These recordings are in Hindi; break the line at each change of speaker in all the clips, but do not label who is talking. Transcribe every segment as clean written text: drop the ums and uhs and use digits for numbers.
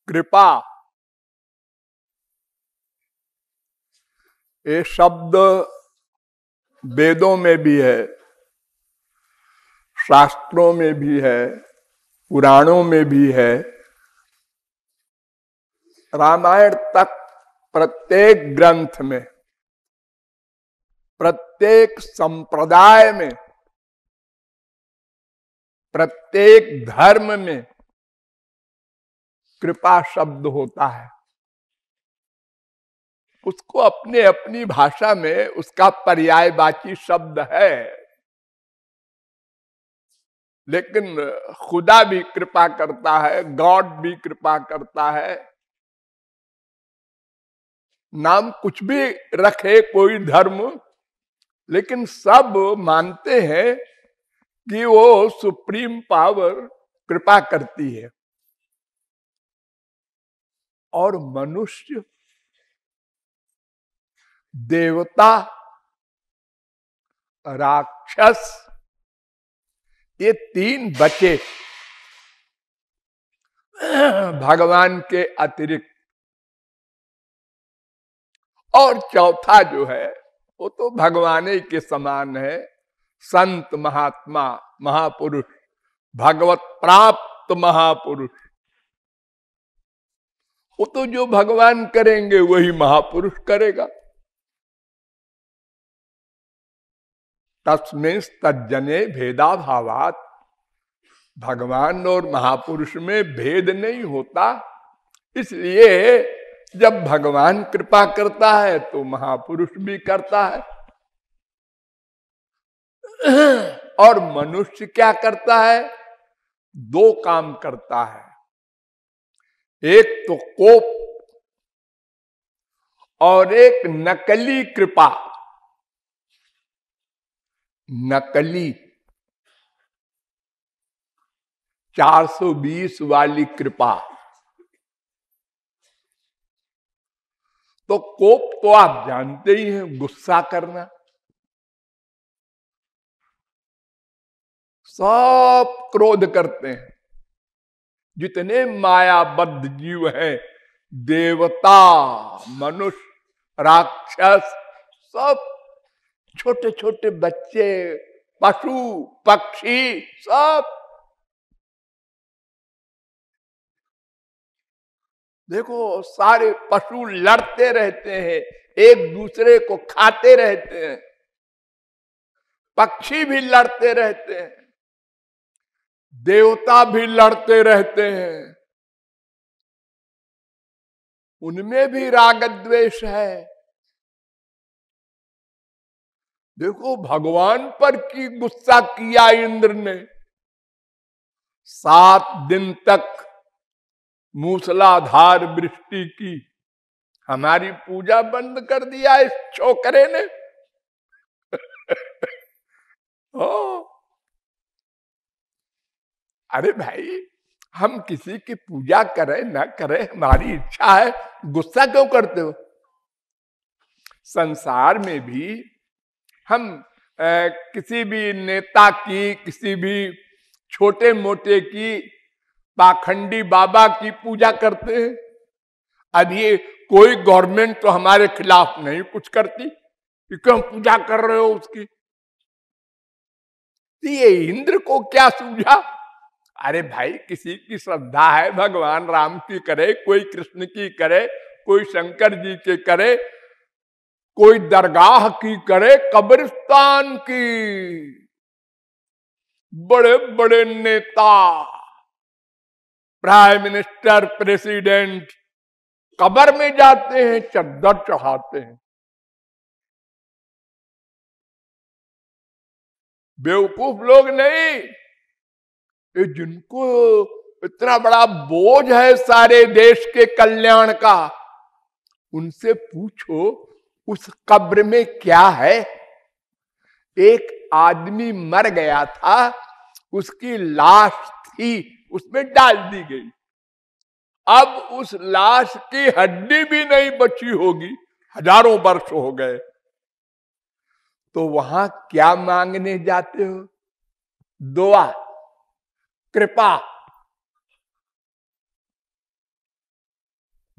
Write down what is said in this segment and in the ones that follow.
कृपा, ये शब्द वेदों में भी है, शास्त्रों में भी है, पुराणों में भी है। रामायण तक प्रत्येक ग्रंथ में, प्रत्येक संप्रदाय में, प्रत्येक धर्म में कृपा शब्द होता है। उसको अपने अपनी भाषा में उसका पर्यायवाची शब्द है, लेकिन खुदा भी कृपा करता है, गॉड भी कृपा करता है। नाम कुछ भी रखे कोई धर्म, लेकिन सब मानते हैं कि वो सुप्रीम पावर कृपा करती है। और मनुष्य, देवता, राक्षस, ये तीन बचे भगवान के अतिरिक्त। और चौथा जो है वो तो भगवान ही के समान है, संत महात्मा महापुरुष, भगवत प्राप्त महापुरुष। वो तो जो भगवान करेंगे वही महापुरुष करेगा। तस्में तज्जने भेदा भावात, भगवान और महापुरुष में भेद नहीं होता। इसलिए जब भगवान कृपा करता है तो महापुरुष भी करता है। और मनुष्य क्या करता है? दो काम करता है, एक तो कोप और एक नकली कृपा। नकली 420 वाली कृपा। तो कोप तो आप जानते ही हैं, गुस्सा करना। सब क्रोध करते हैं, जितने मायाबद्ध जीव हैं, देवता, मनुष्य, राक्षस, सब, छोटे छोटे बच्चे, पशु पक्षी, सब। देखो सारे पशु लड़ते रहते हैं, एक दूसरे को खाते रहते हैं, पक्षी भी लड़ते रहते हैं, देवता भी लड़ते रहते हैं। उनमें भी राग द्वेष है। देखो भगवान पर की गुस्सा किया इंद्र ने, 7 दिन तक मूसलाधार वृष्टि की, हमारी पूजा बंद कर दिया इस छोकरे ने। अरे भाई, हम किसी की पूजा करें ना करें, हमारी इच्छा है, गुस्सा क्यों करते हो? संसार में भी हम किसी भी नेता की, किसी भी छोटे मोटे की, पाखंडी बाबा की पूजा करते हैं। अब ये कोई गवर्नमेंट तो हमारे खिलाफ नहीं कुछ करती, क्यों पूजा कर रहे हो उसकी? तो ये इंद्र को क्या सूझा? अरे भाई, किसी की श्रद्धा है, भगवान राम की करे, कोई कृष्ण की करे, कोई शंकर जी के करे, कोई दरगाह की करे, कब्रिस्तान की। बड़े बड़े नेता, प्राइम मिनिस्टर, प्रेसिडेंट कब्र में जाते हैं, चद्दर चढ़ाते हैं। बेवकूफ लोग नहीं, ये जिनको इतना बड़ा बोझ है सारे देश के कल्याण का, उनसे पूछो उस कब्र में क्या है। एक आदमी मर गया था, उसकी लाश थी, उसमें डाल दी गई। अब उस लाश की हड्डी भी नहीं बची होगी, हजारों वर्ष हो गए। तो वहां क्या मांगने जाते हो? दुआ, कृपा।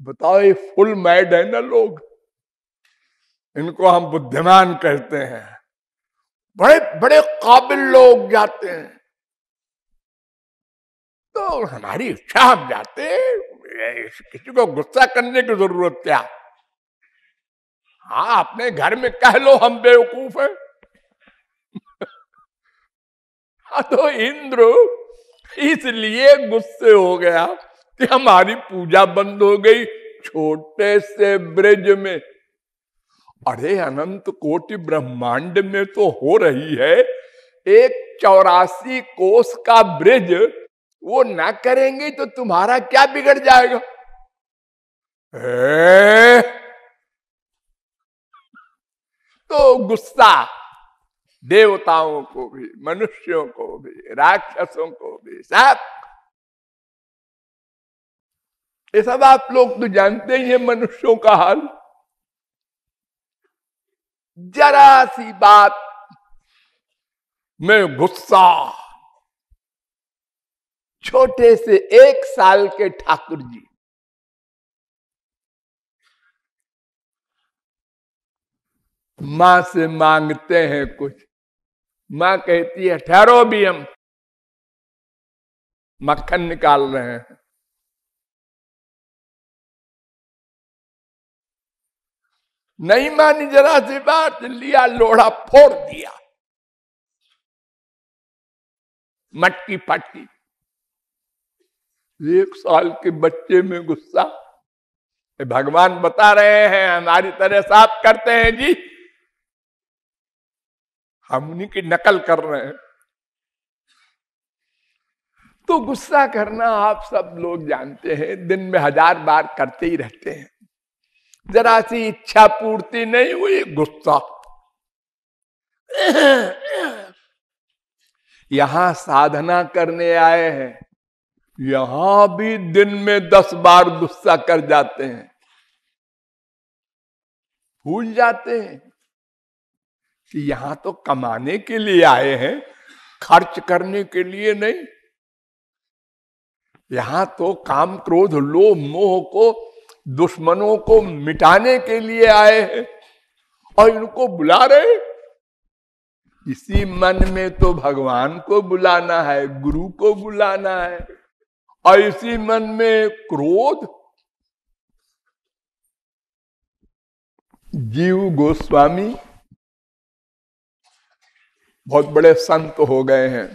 बताओ, ये फुल मैड है ना लोग, इनको हम बुद्धिमान कहते हैं। बड़े बड़े काबिल लोग जाते हैं, तो हमारी इच्छा हम जाते हैं, किसी को गुस्सा करने की जरूरत क्या। हाँ, अपने घर में कह लो हम बेवकूफ हैं। हाँ, तो इंद्र इसलिए गुस्से हो गया कि हमारी पूजा बंद हो गई छोटे से ब्रज में। अरे अनंत कोटि ब्रह्मांड में तो हो रही है, एक 84 कोस का ब्रिज वो ना करेंगे तो तुम्हारा क्या बिगड़ जाएगा। तो गुस्सा देवताओं को भी, मनुष्यों को भी, राक्षसों को भी, सब। ये सब आप लोग तो जानते ही हैं मनुष्यों का हाल। जरा सी बात में गुस्सा। छोटे से 1 साल के ठाकुर जी मां से मांगते हैं कुछ, मां कहती है ठहरो भी, हम मक्खन निकाल रहे हैं। नहीं मानी जरा सी बात, लिया लोढ़ा फोड़ दिया, मटकी फटकी। 1 साल के बच्चे में गुस्सा। भगवान बता रहे हैं हमारी तरह साफ करते हैं जी, हम उन्हीं की नकल कर रहे हैं। तो गुस्सा करना आप सब लोग जानते हैं, दिन में 1000 बार करते ही रहते हैं। जरा सी इच्छा पूर्ति नहीं हुई, गुस्सा। यहां साधना करने आए हैं, यहां भी दिन में 10 बार गुस्सा कर जाते हैं। भूल जाते हैं कि यहां तो कमाने के लिए आए हैं, खर्च करने के लिए नहीं। यहां तो काम क्रोध लोभ मोह को, दुश्मनों को मिटाने के लिए आए हैं, और इनको बुला रहे। इसी मन में तो भगवान को बुलाना है, गुरु को बुलाना है, और इसी मन में क्रोध। जीव गोस्वामी बहुत बड़े संत हो गए हैं,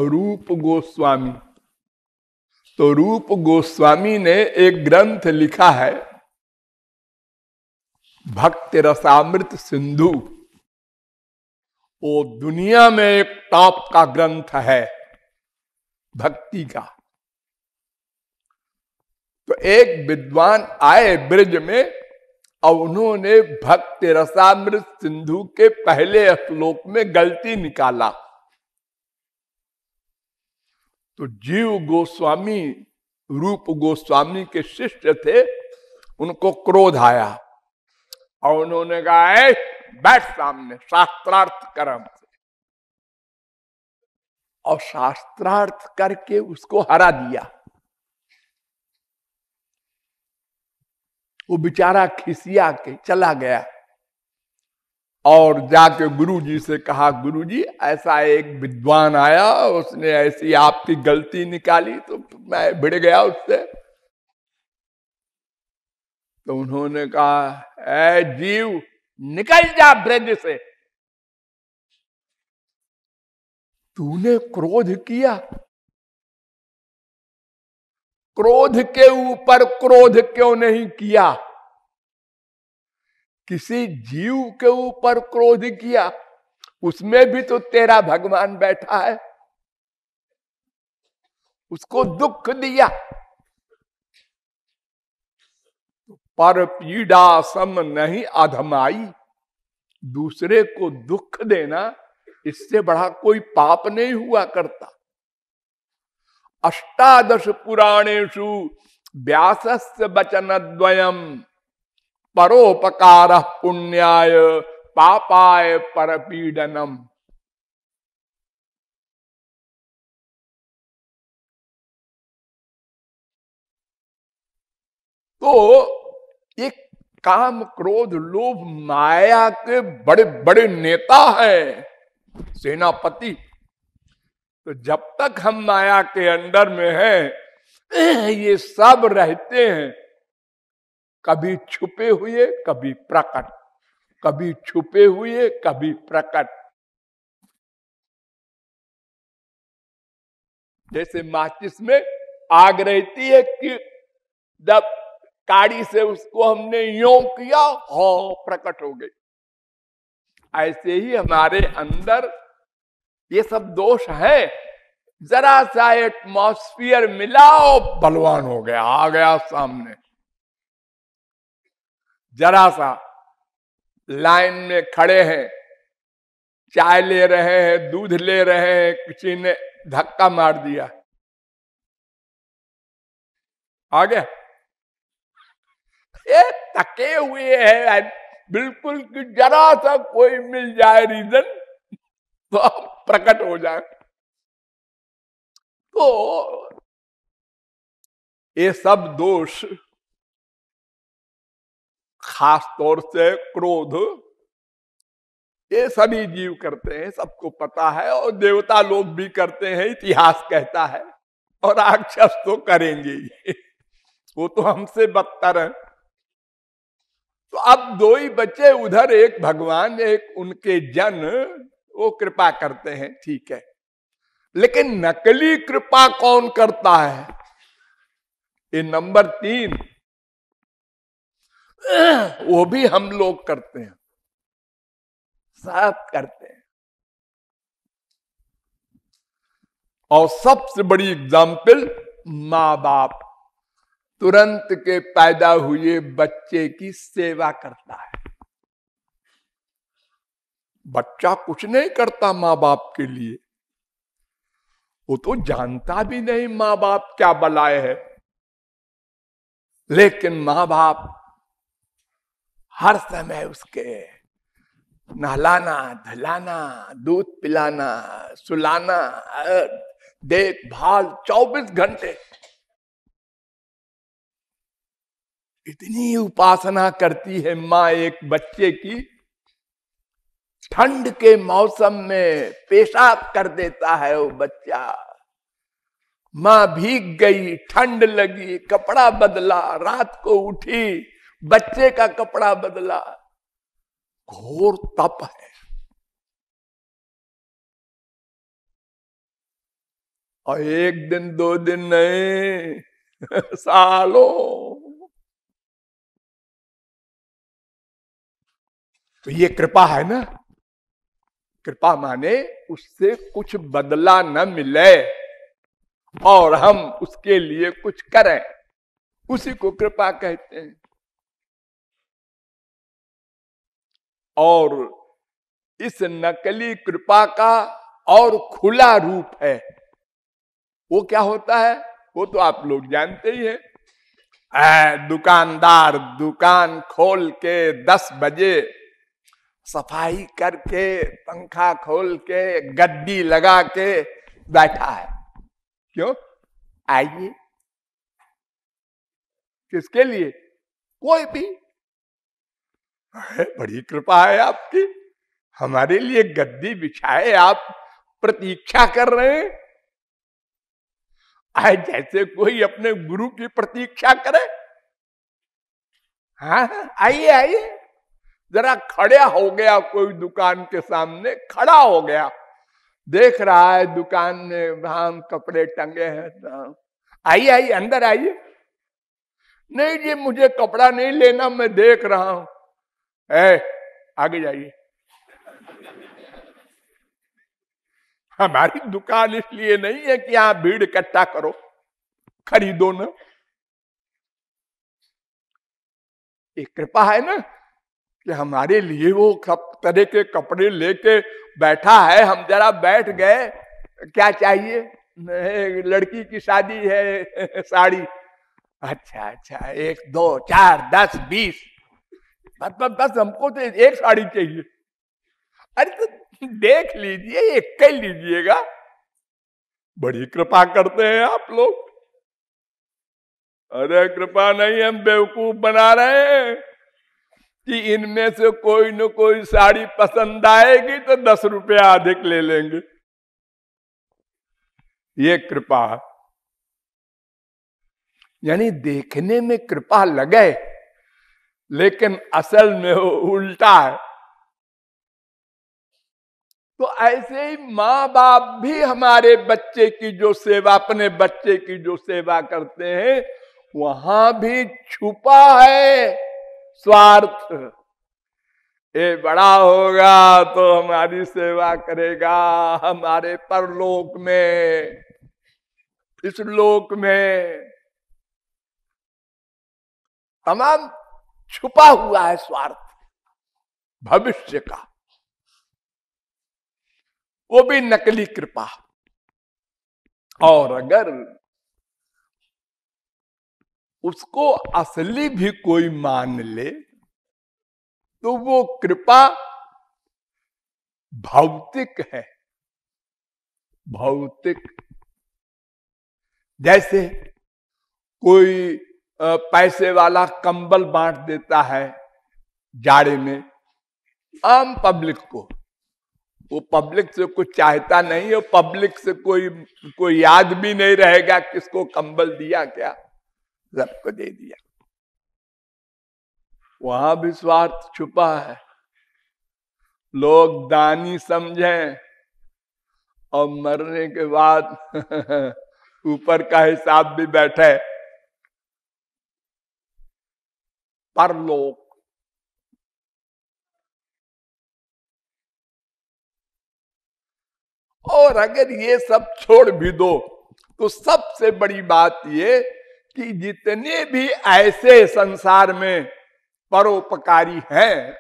रूप गोस्वामी। तो रूप गोस्वामी ने एक ग्रंथ लिखा है, भक्ति रसामृत सिंधु। वो दुनिया में एक टॉप का ग्रंथ है भक्ति का। तो एक विद्वान आए ब्रज में, और उन्होंने भक्ति रसामृत सिंधु के पहले श्लोक में गलती निकाला। तो जीव गोस्वामी रूप गोस्वामी के शिष्य थे, उनको क्रोध आया, और उन्होंने कहा बैठ सामने, शास्त्रार्थ कर्म से। और शास्त्रार्थ करके उसको हरा दिया। वो बेचारा खिसिया के चला गया, और जाके गुरुजी से कहा, गुरुजी ऐसा एक विद्वान आया, उसने ऐसी आपकी गलती निकाली, तो मैं भिड़ गया उससे। तो उन्होंने कहा, ऐ जीव निकल जा ब्रज से, तूने क्रोध किया, क्रोध के ऊपर क्रोध क्यों नहीं किया? किसी जीव के ऊपर क्रोध किया, उसमें भी तो तेरा भगवान बैठा है, उसको दुख दिया। पर पीड़ा सम नहीं अधमाई, दूसरे को दुख देना इससे बड़ा कोई पाप नहीं हुआ करता। 18 पुराणेषु व्यासस्य वचनद्वयम् परोपकार पुण्याय पापाय परपीडनम। तो ये काम क्रोध लोभ माया के बड़े बड़े नेता हैं, सेनापति। तो जब तक हम माया के अंडर में हैं, ये सब रहते हैं, कभी छुपे हुए कभी प्रकट, कभी छुपे हुए कभी प्रकट। जैसे माचिस में आग रहती है कि जब काड़ी से उसको हमने यूं किया, हाँ प्रकट हो गई। ऐसे ही हमारे अंदर ये सब दोष है। जरा सा एटमॉस्फियर मिला और बलवान हो गया, आ गया सामने। जरा सा लाइन में खड़े हैं, चाय ले रहे हैं, दूध ले रहे हैं, किसी ने धक्का मार दिया, आ गया। ये थके हुए हैं बिल्कुल कि जरा सा कोई मिल जाए रीजन तो प्रकट हो जाए। तो ये सब दोष खास तौर से क्रोध, ये सभी जीव करते हैं, सबको पता है, और देवता लोग भी करते हैं, इतिहास कहता है, और राक्षस तो करेंगे ही, वो तो हमसे बदतर है। तो अब दो ही बच्चे, उधर एक भगवान एक उनके जन, वो कृपा करते हैं, ठीक है। लेकिन नकली कृपा कौन करता है? ये नंबर 3, वो भी हम लोग करते हैं, सब करते हैं। और सबसे बड़ी एग्जाम्पल माँ बाप तुरंत के पैदा हुए बच्चे की सेवा करता है। बच्चा कुछ नहीं करता माँ बाप के लिए, वो तो जानता भी नहीं माँ बाप क्या बलाए है। लेकिन माँ बाप हर समय उसके नहलाना धुलाना, दूध पिलाना, सुलाना, देखभाल 24 घंटे, इतनी उपासना करती है माँ एक बच्चे की। ठंड के मौसम में पेशाब कर देता है वो बच्चा, माँ भीग गई, ठंड लगी, कपड़ा बदला, रात को उठी, बच्चे का कपड़ा बदला, घोर तप है। और एक दिन 2 दिन नहीं, सालों। तो ये कृपा है ना। कृपा माने उससे कुछ बदला न मिले और हम उसके लिए कुछ करें, उसी को कृपा कहते हैं। और इस नकली कृपा का और खुला रूप है, वो क्या होता है वो तो आप लोग जानते ही हैं। दुकानदार दुकान खोल के 10 बजे सफाई करके, पंखा खोल के, गद्दी लगा के बैठा है। क्यों? आइए। किसके लिए? कोई भी। बड़ी कृपा है आपकी, हमारे लिए गद्दी बिछाए, आप प्रतीक्षा कर रहे हैं। आए जैसे कोई अपने गुरु की प्रतीक्षा करे। हाँ आइए आइए। जरा खड़ा हो गया कोई दुकान के सामने, खड़ा हो गया, देख रहा है दुकान में वहां कपड़े टंगे हैं, आइए आइए अंदर आइए। नहीं जी मुझे कपड़ा नहीं लेना, मैं देख रहा हूं। आगे जाइए। हमारी दुकान इसलिए नहीं है कि यहां भीड़ इकट्ठा करो, खरीदो ना। एक कृपा है ना कि हमारे लिए वो सब तरह के कपड़े लेके बैठा है। हम जरा बैठ गए, क्या चाहिए? लड़की की शादी है, साड़ी। अच्छा अच्छा, 1 2 4 10 20, बस हमको तो एक साड़ी चाहिए। अरे तो देख लीजिए, एक ही लीजिएगा। बड़ी कृपा करते हैं आप लोग। अरे कृपा नहीं, हम बेवकूफ बना रहे हैं कि इनमें से कोई न कोई साड़ी पसंद आएगी तो 10 रुपया अधिक ले लेंगे। ये कृपा, यानी देखने में कृपा लगे लेकिन असल में वो उल्टा है। तो ऐसे ही माँ बाप भी हमारे बच्चे की जो सेवा, अपने बच्चे की जो सेवा करते हैं, वहां भी छुपा है स्वार्थ। ये बड़ा होगा तो हमारी सेवा करेगा, हमारे परलोक में, इस लोक में तमाम छुपा हुआ है स्वार्थ भविष्य का। वो भी नकली कृपा। और अगर उसको असली भी कोई मान ले तो वो कृपा भौतिक है। भौतिक, जैसे कोई पैसे वाला कंबल बांट देता है जाड़े में आम पब्लिक को, वो पब्लिक से कुछ चाहता नहीं है, पब्लिक से कोई याद भी नहीं रहेगा किसको कंबल दिया, क्या सबको दे दिया। वहां भी स्वार्थ छुपा है। लोग दानी समझें और मरने के बाद ऊपर का हिसाब भी बैठे। परलोक, और अगर ये सब छोड़ भी दो तो सबसे बड़ी बात ये कि जितने भी ऐसे संसार में परोपकारी हैं,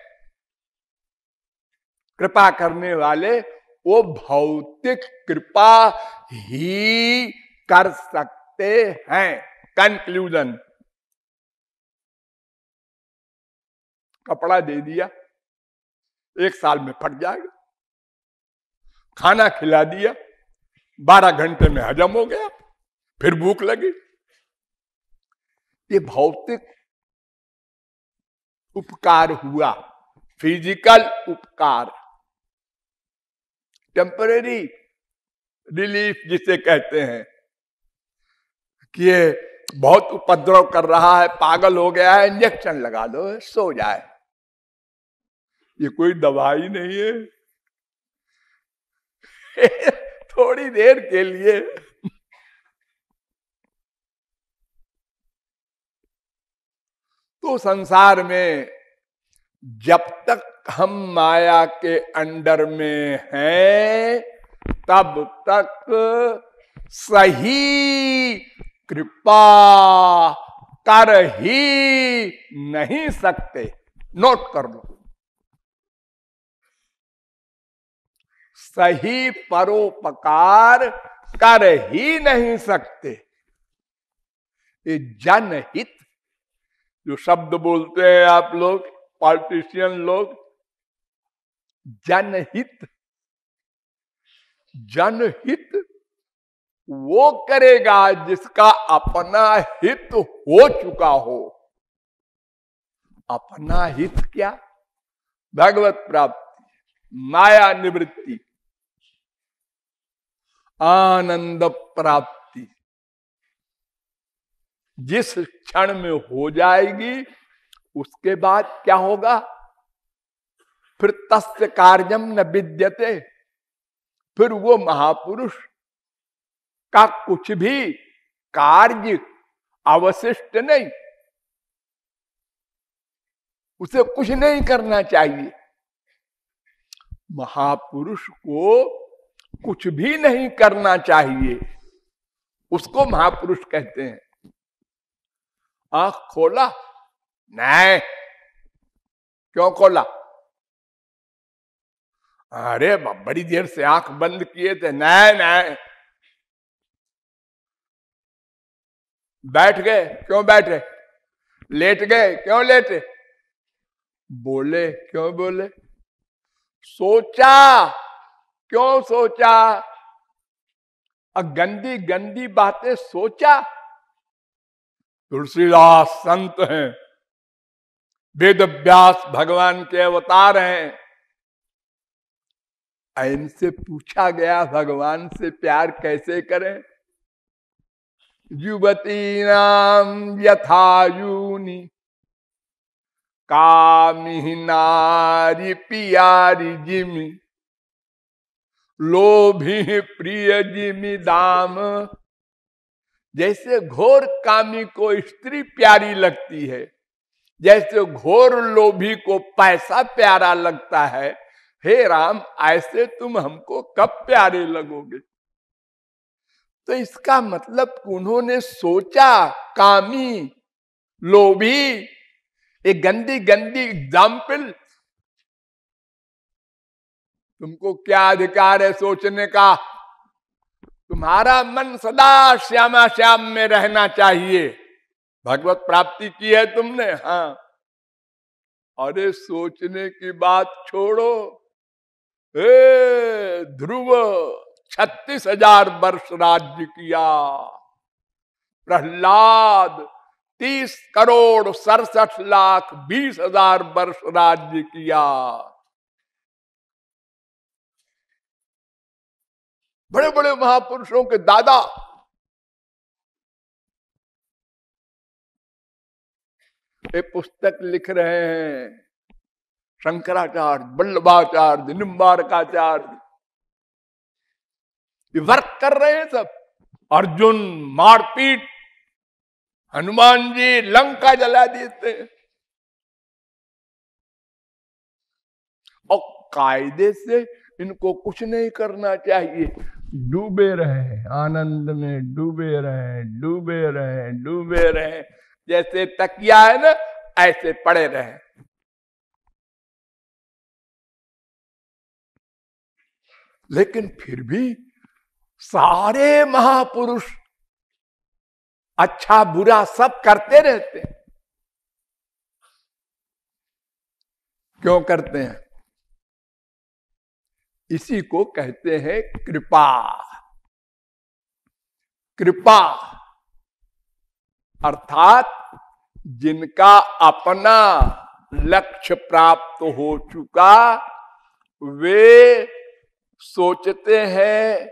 कृपा करने वाले, वो भौतिक कृपा ही कर सकते हैं। कंक्लूजन, कपड़ा दे दिया 1 साल में फट जाएगा, खाना खिला दिया 12 घंटे में हजम हो गया, फिर भूख लगी। ये भौतिक उपकार हुआ, फिजिकल उपकार, टेम्परेरी रिलीफ जिसे कहते हैं कि ये बहुत उपद्रव कर रहा है, पागल हो गया है, इंजेक्शन लगा दो सो जाए। ये कोई दवाई नहीं है थोड़ी देर के लिए। तो संसार में जब तक हम माया के अंडर में हैं तब तक सही कृपा कर ही नहीं सकते। नोट कर लो, सही परोपकार कर ही नहीं सकते। ये जनहित जो शब्द बोलते हैं आप लोग, पॉलिटिशियन लोग, जनहित, जनहित वो करेगा जिसका अपना हित हो चुका हो। अपना हित क्या? भगवत प्राप्ति, माया निवृत्ति, आनंद प्राप्ति जिस क्षण में हो जाएगी उसके बाद क्या होगा? फिर तस्य कार्यम न विद्यते, फिर वो महापुरुष का कुछ भी कार्य अवशिष्ट नहीं, उसे कुछ नहीं करना चाहिए। महापुरुष को कुछ भी नहीं करना चाहिए, उसको महापुरुष कहते हैं। आंख खोला? नहीं। क्यों खोला? अरे बड़ी देर से आंख बंद किए थे। नहीं नहीं। बैठ गए? क्यों बैठे? लेट गए? क्यों लेटे? बोले? क्यों बोले? सोचा? क्यों सोचा? और गंदी गंदी बातें सोचा तुलसीदास संत हैं, वेद व्यास भगवान के अवतार हैं। इनसे पूछा गया भगवान से प्यार कैसे करें। युवती नाम यथायूनि कामिहि नारी पियारी जिमि लोभी प्रिय जिमि दाम। जैसे घोर कामी को स्त्री प्यारी लगती है, जैसे घोर लोभी को पैसा प्यारा लगता है, हे राम ऐसे तुम हमको कब प्यारे लगोगे। तो इसका मतलब उन्होंने सोचा कामी लोभी, एक गंदी गंदी एग्जाम्पल। तुमको क्या अधिकार है सोचने का। तुम्हारा मन सदा श्यामा श्याम में रहना चाहिए। भगवत प्राप्ति की है तुमने, हाँ, अरे सोचने की बात छोड़ो। ध्रुव 36,000 वर्ष राज्य किया, प्रहलाद 30,67,20,000 वर्ष राज्य किया। बड़े बड़े महापुरुषों के दादा एक पुस्तक लिख रहे हैं, शंकराचार्य, वल्लभाचार्य, निम्बारकाचार्य, ये वर्क कर रहे हैं सब। अर्जुन मारपीट, हनुमान जी लंका जला देते हैं, और कायदे से इनको कुछ नहीं करना चाहिए। डूबे रहे आनंद में, डूबे रहे डूबे रहे डूबे रहे, जैसे तकिया है ना ऐसे पड़े रहे। लेकिन फिर भी सारे महापुरुष अच्छा बुरा सब करते रहते हैं। क्यों करते हैं? इसी को कहते हैं कृपा। कृपा अर्थात जिनका अपना लक्ष्य प्राप्त हो चुका, वे सोचते हैं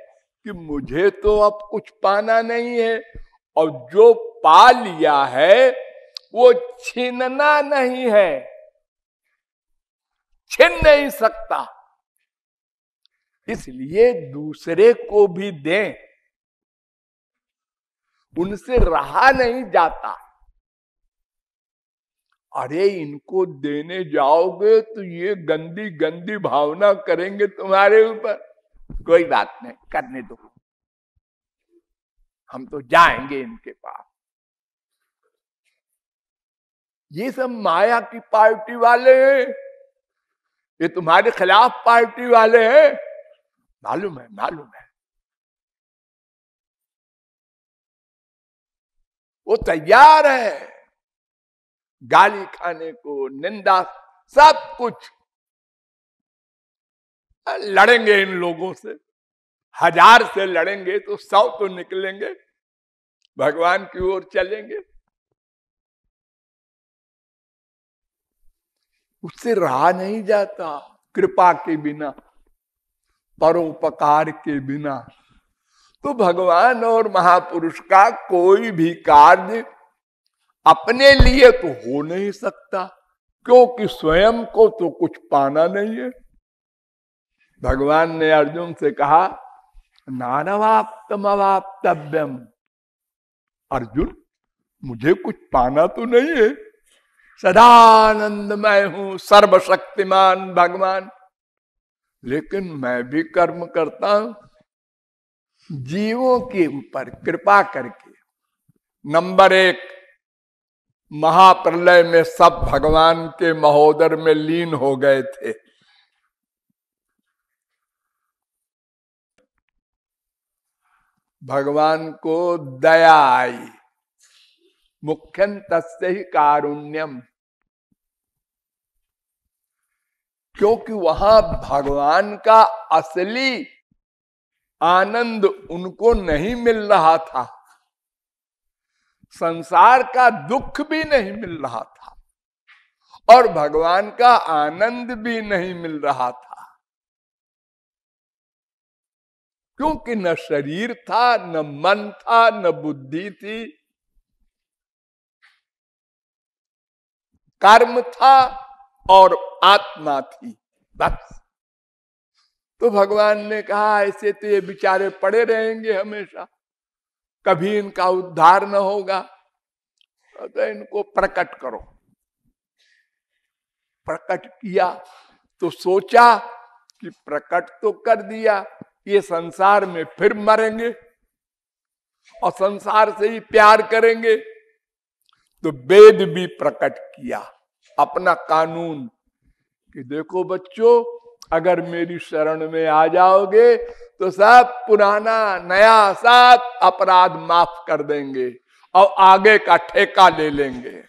कि मुझे तो अब कुछ पाना नहीं है, और जो पा लिया है वो छीनना नहीं है, छीन नहीं सकता। इसलिए दूसरे को भी दें, उनसे रहा नहीं जाता। अरे इनको देने जाओगे तो ये गंदी गंदी भावना करेंगे तुम्हारे ऊपर। कोई बात नहीं, करने दो, हम तो जाएंगे इनके पास। ये सब माया की पार्टी वाले हैं, ये तुम्हारे खिलाफ पार्टी वाले हैं, मालूम है, मालूम है। वो तैयार है गाली खाने को, निंदा, सब कुछ। लड़ेंगे इन लोगों से, 1000 से लड़ेंगे तो 100 तो निकलेंगे, भगवान की ओर चलेंगे। उससे रहा नहीं जाता कृपा के बिना, परोपकार के बिना। तो भगवान और महापुरुष का कोई भी कार्य अपने लिए तो हो नहीं सकता, क्योंकि स्वयं को तो कुछ पाना नहीं है। भगवान ने अर्जुन से कहा, नानवाप्तम अवाप्तव्यम। अर्जुन, मुझे कुछ पाना तो नहीं है, सदानंदमय हूं, सर्वशक्तिमान भगवान, लेकिन मैं भी कर्म करता हूं जीवों के ऊपर कृपा करके। नंबर 1, महाप्रलय में सब भगवान के महोदर में लीन हो गए थे। भगवान को दया आई, मुख्यं तस्य ही कारुण्यम, क्योंकि वहां भगवान का असली आनंद उनको नहीं मिल रहा था। संसार का दुख भी नहीं मिल रहा था और भगवान का आनंद भी नहीं मिल रहा था, क्योंकि न शरीर था, न मन था, न बुद्धि थी, कर्म था और आत्मा थी, बस। तो भगवान ने कहा ऐसे तो ये बेचारे पड़े रहेंगे हमेशा, कभी इनका उद्धार न होगा, तो इनको प्रकट करो। प्रकट किया तो सोचा कि प्रकट तो कर दिया, ये संसार में फिर मरेंगे और संसार से ही प्यार करेंगे, तो वेद भी प्रकट किया अपना कानून कि देखो बच्चों, अगर मेरी शरण में आ जाओगे तो सब पुराना नया सब अपराध माफ कर देंगे और आगे का ठेका ले लेंगे।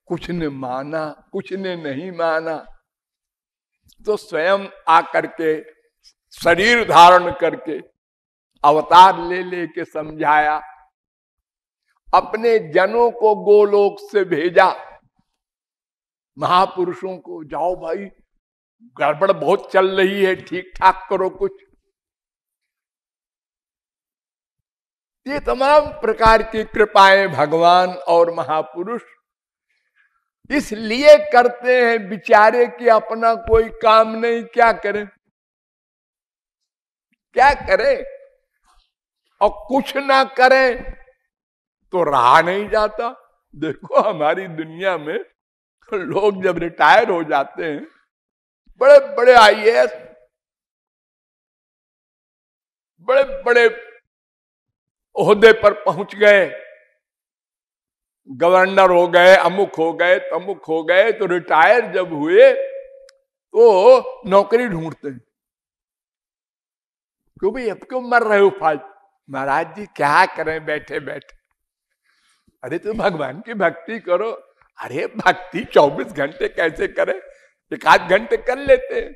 कुछ ने माना, कुछ ने नहीं माना, तो स्वयं आकर के शरीर धारण करके अवतार ले लेके समझाया, अपने जनों को गोलोक से भेजा, महापुरुषों को, जाओ भाई गड़बड़ बहुत चल रही है, ठीक ठाक करो कुछ। ये तमाम प्रकार की कृपाएं भगवान और महापुरुष इसलिए करते हैं बेचारे कि अपना कोई काम नहीं, क्या करें, क्या करें, और कुछ ना करें तो रहा नहीं जाता। देखो हमारी दुनिया में लोग जब रिटायर हो जाते हैं, बड़े बड़े आईएएस, बड़े बड़े ओहदे पर पहुंच गए, गवर्नर हो गए, अमुक हो गए, तमुक हो गए, तो रिटायर जब हुए तो नौकरी ढूंढते हैं, क्यों भाई अब क्यों मर रहे हो फालतू। महाराज जी क्या करें बैठे बैठे। अरे तो भगवान की भक्ति करो। अरे भक्ति 24 घंटे कैसे करें, एक आध घंटे कर लेते हैं।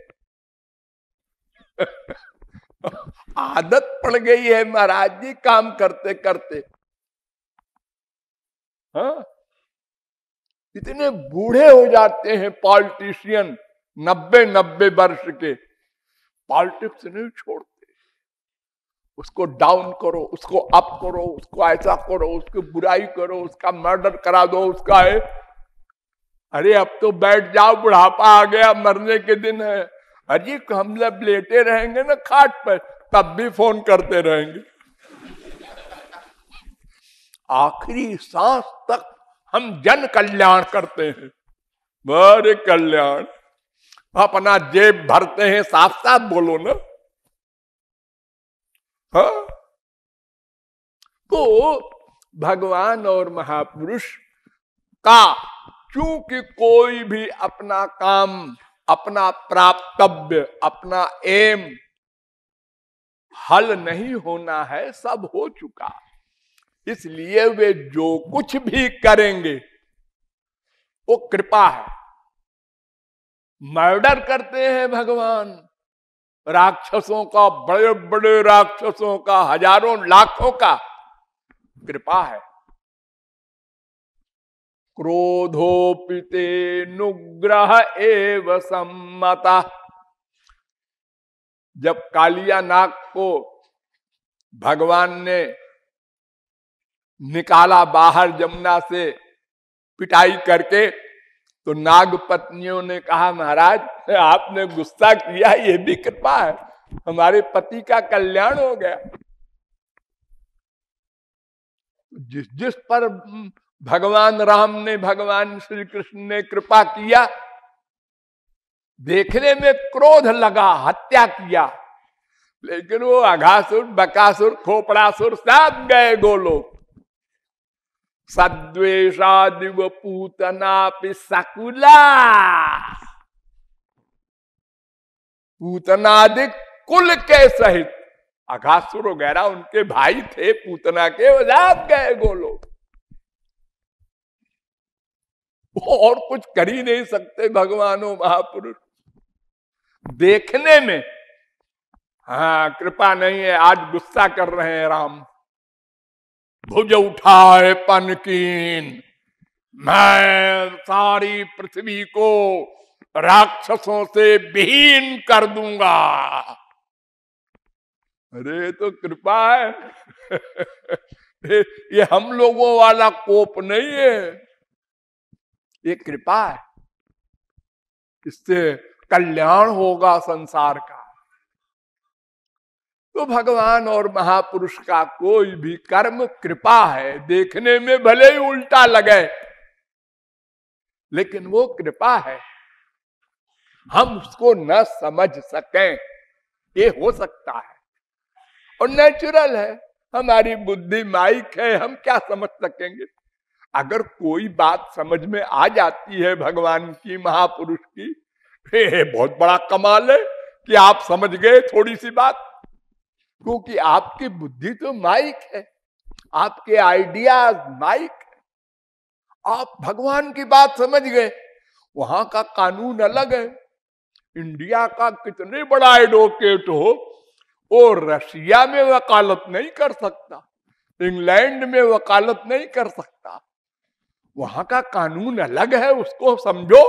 आदत पड़ गई है महाराज जी काम करते करते। हाँ, इतने बूढ़े हो जाते हैं पॉलिटिशियन, 90 वर्ष के, पॉलिटिक्स नहीं छोड़ते। उसको डाउन करो, उसको अप करो, उसको ऐसा करो, उसकी बुराई करो, उसका मर्डर करा दो, उसका है। अरे अब तो बैठ जाओ, बुढ़ापा आ गया, मरने के दिन है। अरे हम जब लेटे रहेंगे ना खाट पर, तब भी फोन करते रहेंगे, आखिरी सांस तक हम जन कल्याण करते हैं। बड़े कल्याण, अपना जेब भरते हैं, साफ साफ बोलो ना। हाँ, तो भगवान और महापुरुष का चूंकि कोई भी अपना काम, अपना प्राप्तव्य, अपना एम हल नहीं होना है, सब हो चुका, इसलिए वे जो कुछ भी करेंगे वो कृपा है। मर्डर करते हैं भगवान, राक्षसों का, बड़े बड़े राक्षसों का, हजारों लाखों का, कृपा है। क्रोधोपिते नुग्रह एव सम्मता। जब कालिया नाग को भगवान ने निकाला बाहर जमुना से पिटाई करके, तो नाग पत्नियों ने कहा महाराज आपने गुस्सा किया, ये भी कृपा है, हमारे पति का कल्याण हो गया। जिस जिस पर भगवान राम ने, भगवान श्री कृष्ण ने कृपा किया, देखने में क्रोध लगा, हत्या किया, लेकिन वो अघासुर, बकासुर, खोपड़ासुर सब गए गोलोक। सद्वेषादिव पूतनापि सकुला, पूतनादि कुल के सहित, अघासुर वगैरह उनके भाई थे पूतना के, वो सब गए गोलोक। और कुछ कर ही नहीं सकते भगवान और महापुरुष। देखने में हाँ, कृपा नहीं है, आज गुस्सा कर रहे हैं राम। भुज उठाए पनकीन, मैं सारी पृथ्वी को राक्षसों से विहीन कर दूंगा। अरे तो कृपा है। ये हम लोगों वाला कोप नहीं है, ये कृपा है। इससे कल्याण होगा संसार का। तो भगवान और महापुरुष का कोई भी कर्म कृपा है। देखने में भले ही उल्टा लगे, लेकिन वो कृपा है। हम उसको न समझ सकें, ये हो सकता है, और नेचुरल है। हमारी बुद्धि माइक है, हम क्या समझ सकेंगे। अगर कोई बात समझ में आ जाती है भगवान की, महापुरुष की, बहुत बड़ा कमाल है कि आप समझ गए थोड़ी सी बात। क्योंकि आपकी बुद्धि तो माइक है, आपके आइडियाज माइक है। आप भगवान की बात समझ गए। वहां का कानून अलग है। इंडिया का कितने बड़ा एडवोकेट हो, वो रशिया में वकालत नहीं कर सकता, इंग्लैंड में वकालत नहीं कर सकता। वहां का कानून अलग है, उसको समझो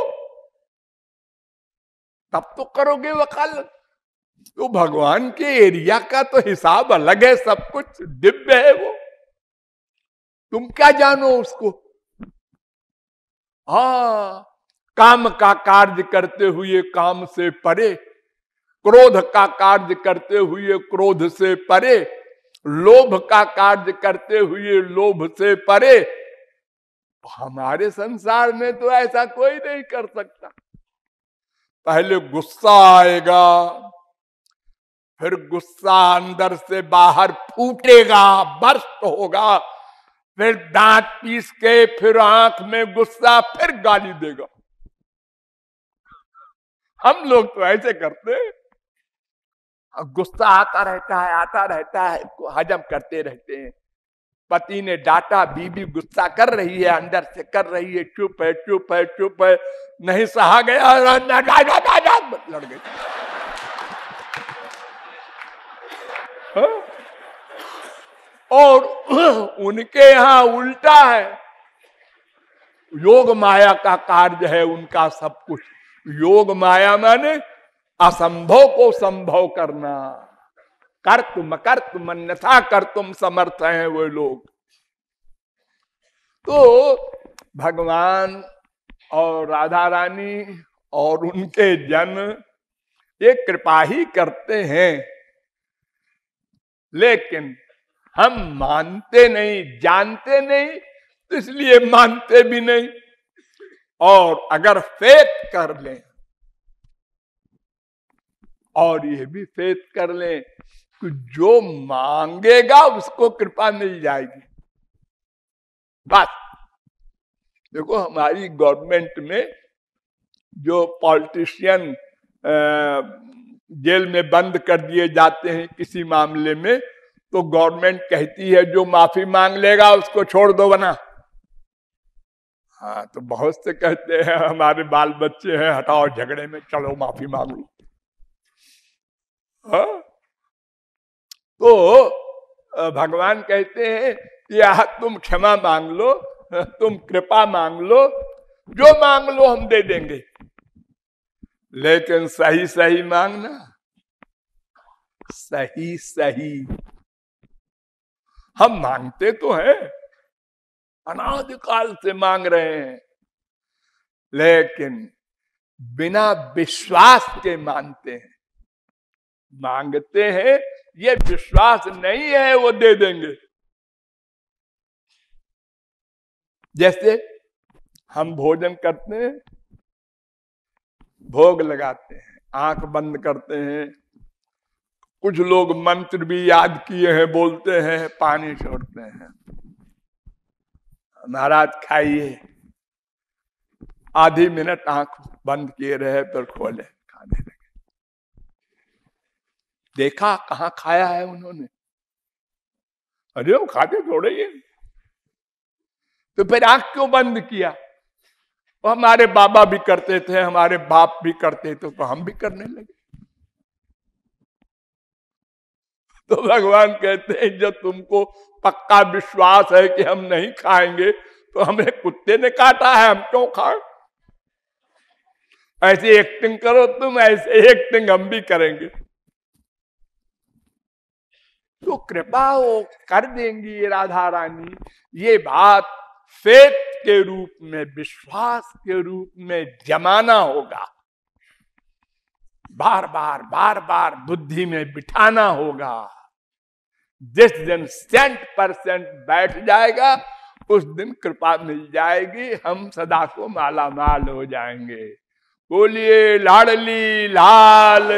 तब तो करोगे वकालत। तो भगवान के एरिया का तो हिसाब अलग है, सब कुछ दिव्य है वो। तुम क्या जानो उसको। हाँ, काम का कार्य करते हुए काम से परे, क्रोध का कार्य करते हुए क्रोध से परे, लोभ का कार्य करते हुए लोभ से परे। हमारे संसार में तो ऐसा कोई नहीं कर सकता। पहले गुस्सा आएगा, फिर गुस्सा अंदर से बाहर फूटेगा, बर्स्ट होगा, फिर दांत पीस के, फिर आंख में गुस्सा, फिर गाली देगा। हम लोग तो ऐसे करते हैं, गुस्सा आता रहता है, हजम करते रहते हैं। पति ने डांटा, बीवी गुस्सा कर रही है, अंदर से कर रही है, चुप है चुप है चुप है, नहीं सहा गया, लड़ गई। और उनके यहां उल्टा है। योग माया का कार्य है उनका सब कुछ। योग माया माने असंभव को संभव करना। कर तुम अन्यथा कर तुम समर्थ हैं वो लोग। तो भगवान और राधा रानी और उनके जन ये कृपा ही करते हैं, लेकिन हम मानते नहीं, जानते नहीं, तो इसलिए मानते भी नहीं। और अगर फेथ कर लें, और ये भी फेथ कर लें कि जो मांगेगा उसको कृपा मिल जाएगी। बस देखो, हमारी गवर्नमेंट में जो पॉलिटिशियन जेल में बंद कर दिए जाते हैं किसी मामले में, तो गवर्नमेंट कहती है जो माफी मांग लेगा उसको छोड़ दो बना। हाँ, तो बहुत से कहते हैं हमारे बाल बच्चे हैं, हटाओ झगड़े में, चलो माफी मांग लो। हाँ? तो भगवान कहते हैं कि तुम क्षमा मांग लो, तुम कृपा मांग लो, जो मांग लो हम दे देंगे, लेकिन सही सही मांगना, सही सही। हम मांगते तो हैं, अनादिकाल से मांग रहे हैं, लेकिन बिना विश्वास के मांगते हैं। मांगते हैं, ये विश्वास नहीं है वो दे देंगे। जैसे हम भोजन करते हैं, भोग लगाते हैं, आंख बंद करते हैं, कुछ लोग मंत्र भी याद किए हैं, बोलते हैं, पानी छोड़ते हैं, महाराज खाइए, आधी मिनट आंख बंद किए रहे, फिर खोले, खाने लगे। देखा कहां खाया है उन्होंने? अरे वो खाते थोड़े ही। तो फिर आंख क्यों बंद किया? वो हमारे बाबा भी करते थे, हमारे बाप भी करते थे, तो हम भी करने लगे। तो भगवान कहते हैं जब तुमको पक्का विश्वास है कि हम नहीं खाएंगे तो हमें कुत्ते ने काटा है, हम क्यों खाएं? ऐसी एक्टिंग करो तुम, ऐसे एक्टिंग हम भी करेंगे। तो कृपा वो कर देंगी राधा रानी। ये बात फेथ के रूप में, विश्वास के रूप में जमाना होगा, बार बार बुद्धि में बिठाना होगा। जिस दिन 100% बैठ जाएगा उस दिन कृपा मिल जाएगी, हम सदा को माला माल हो जाएंगे। बोलिए लाडली लाल